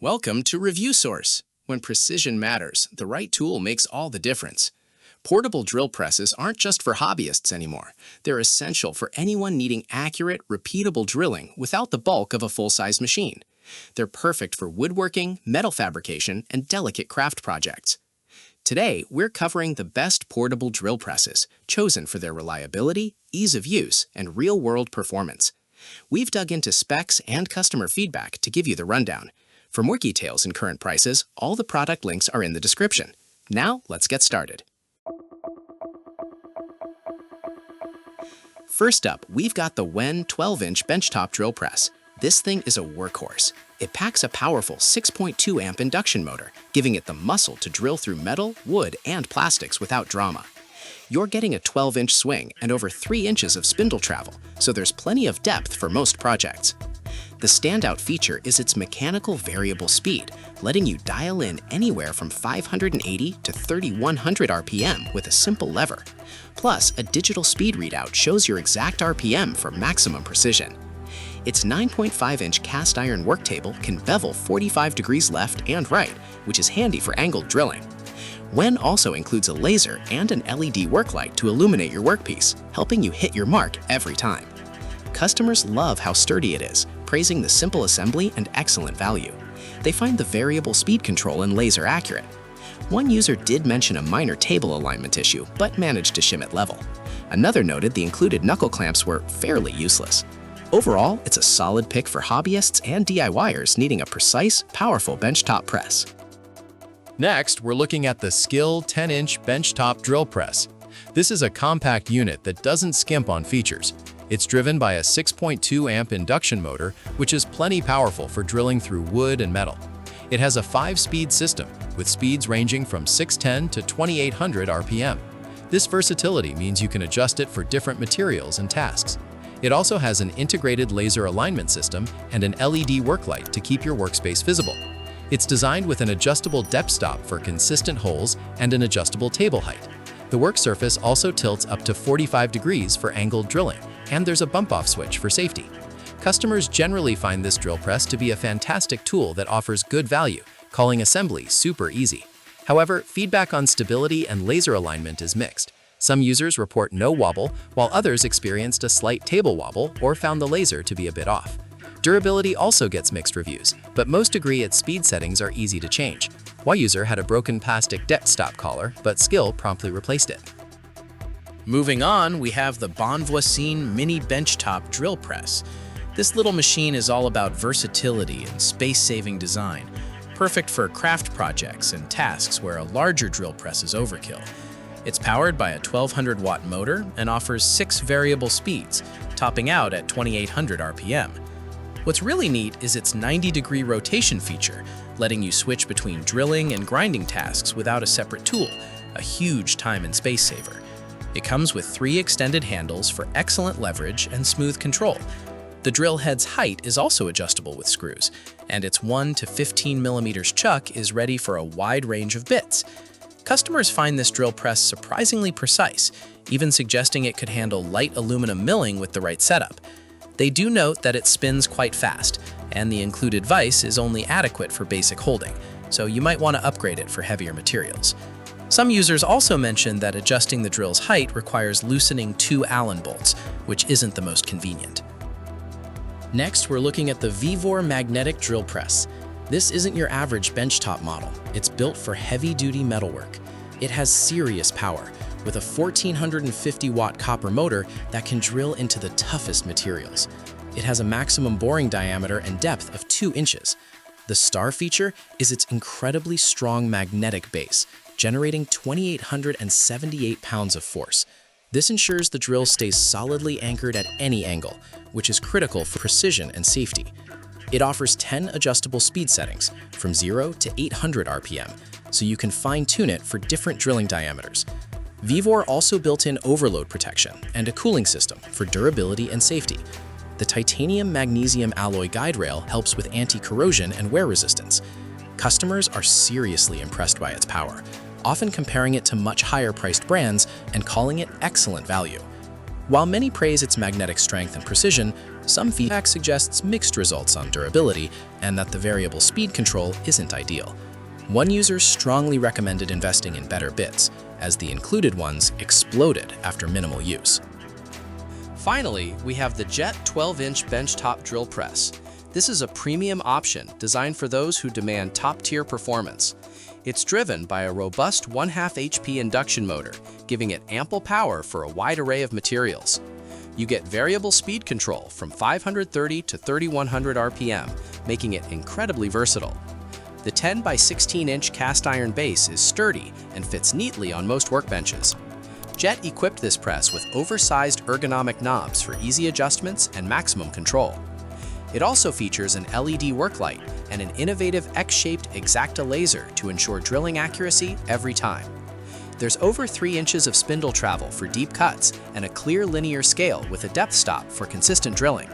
Welcome to Review Source. When precision matters, the right tool makes all the difference. Portable drill presses aren't just for hobbyists anymore. They're essential for anyone needing accurate, repeatable drilling without the bulk of a full-size machine. They're perfect for woodworking, metal fabrication, and delicate craft projects. Today, we're covering the best portable drill presses, chosen for their reliability, ease of use, and real-world performance. We've dug into specs and customer feedback to give you the rundown. For more details and current prices, all the product links are in the description. Now, let's get started. First up, we've got the WEN 12-inch benchtop drill press. This thing is a workhorse. It packs a powerful 6.2 amp induction motor, giving it the muscle to drill through metal, wood, and plastics without drama. You're getting a 12-inch swing and over 3 inches of spindle travel, so there's plenty of depth for most projects. The standout feature is its mechanical variable speed, letting you dial in anywhere from 580 to 3100 RPM with a simple lever. Plus, a digital speed readout shows your exact RPM for maximum precision. Its 9.5-inch cast iron work table can bevel 45 degrees left and right, which is handy for angled drilling. WEN also includes a laser and an LED work light to illuminate your workpiece, helping you hit your mark every time. Customers love how sturdy it is, praising the simple assembly and excellent value. They find the variable speed control and laser accurate. One user did mention a minor table alignment issue, but managed to shim it level. Another noted the included knuckle clamps were fairly useless. Overall, it's a solid pick for hobbyists and DIYers needing a precise, powerful benchtop press. Next, we're looking at the SKIL 10-inch benchtop drill press. This is a compact unit that doesn't skimp on features. It's driven by a 6.2 amp induction motor, which is plenty powerful for drilling through wood and metal. It has a 5-speed system, with speeds ranging from 610 to 2800 RPM. This versatility means you can adjust it for different materials and tasks. It also has an integrated laser alignment system and an LED work light to keep your workspace visible. It's designed with an adjustable depth stop for consistent holes and an adjustable table height. The work surface also tilts up to 45 degrees for angled drilling, and there's a bump-off switch for safety. Customers generally find this drill press to be a fantastic tool that offers good value, calling assembly super easy. However, feedback on stability and laser alignment is mixed. Some users report no wobble, while others experienced a slight table wobble or found the laser to be a bit off. Durability also gets mixed reviews, but most agree its speed settings are easy to change. One user had a broken plastic depth stop collar, but SKIL promptly replaced it. Moving on, we have the Bonvoisin mini benchtop drill press. This little machine is all about versatility and space-saving design, perfect for craft projects and tasks where a larger drill press is overkill. It's powered by a 1200-watt motor and offers 6 variable speeds, topping out at 2800 RPM. What's really neat is its 90-degree rotation feature, letting you switch between drilling and grinding tasks without a separate tool, a huge time and space saver. It comes with 3 extended handles for excellent leverage and smooth control. The drill head's height is also adjustable with screws, and its 1 to 15 millimeters chuck is ready for a wide range of bits. Customers find this drill press surprisingly precise, even suggesting it could handle light aluminum milling with the right setup. They do note that it spins quite fast, and the included vise is only adequate for basic holding, so you might want to upgrade it for heavier materials. Some users also mention that adjusting the drill's height requires loosening 2 Allen bolts, which isn't the most convenient. Next, we're looking at the VEVOR Magnetic Drill Press. This isn't your average benchtop model. It's built for heavy-duty metalwork. It has serious power, with a 1450-watt copper motor that can drill into the toughest materials. It has a maximum boring diameter and depth of 2 inches. The star feature is its incredibly strong magnetic base, generating 2,878 pounds of force. This ensures the drill stays solidly anchored at any angle, which is critical for precision and safety. It offers 10 adjustable speed settings, from 0 to 800 RPM, so you can fine-tune it for different drilling diameters. VEVOR also built in overload protection and a cooling system for durability and safety. The titanium-magnesium alloy guide rail helps with anti-corrosion and wear resistance. Customers are seriously impressed by its power, often comparing it to much higher-priced brands and calling it excellent value. While many praise its magnetic strength and precision, Some feedback suggests mixed results on durability and that the variable speed control isn't ideal. One user strongly recommended investing in better bits, as the included ones exploded after minimal use. Finally, we have the Jet 12-inch benchtop drill press. This is a premium option designed for those who demand top-tier performance. It's driven by a robust 1/2 HP induction motor, giving it ample power for a wide array of materials. You get variable speed control from 530 to 3100 RPM, making it incredibly versatile. The 10 by 16-inch cast iron base is sturdy and fits neatly on most workbenches. Jet equipped this press with oversized ergonomic knobs for easy adjustments and maximum control. It also features an LED work light and an innovative X-shaped X-Acto laser to ensure drilling accuracy every time. There's over 3 inches of spindle travel for deep cuts and a clear linear scale with a depth stop for consistent drilling.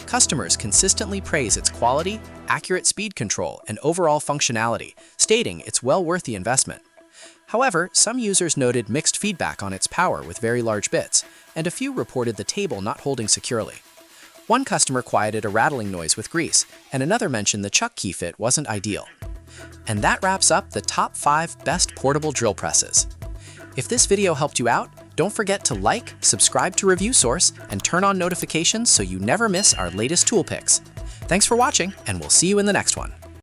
Customers consistently praise its quality, accurate speed control, and overall functionality, stating it's well worth the investment. However, some users noted mixed feedback on its power with very large bits, and a few reported the table not holding securely. One customer quieted a rattling noise with grease, and another mentioned the chuck key fit wasn't ideal. And that wraps up the top 5 best portable drill presses. If this video helped you out, don't forget to like, subscribe to Review Source, and turn on notifications so you never miss our latest tool picks. Thanks for watching, and we'll see you in the next one.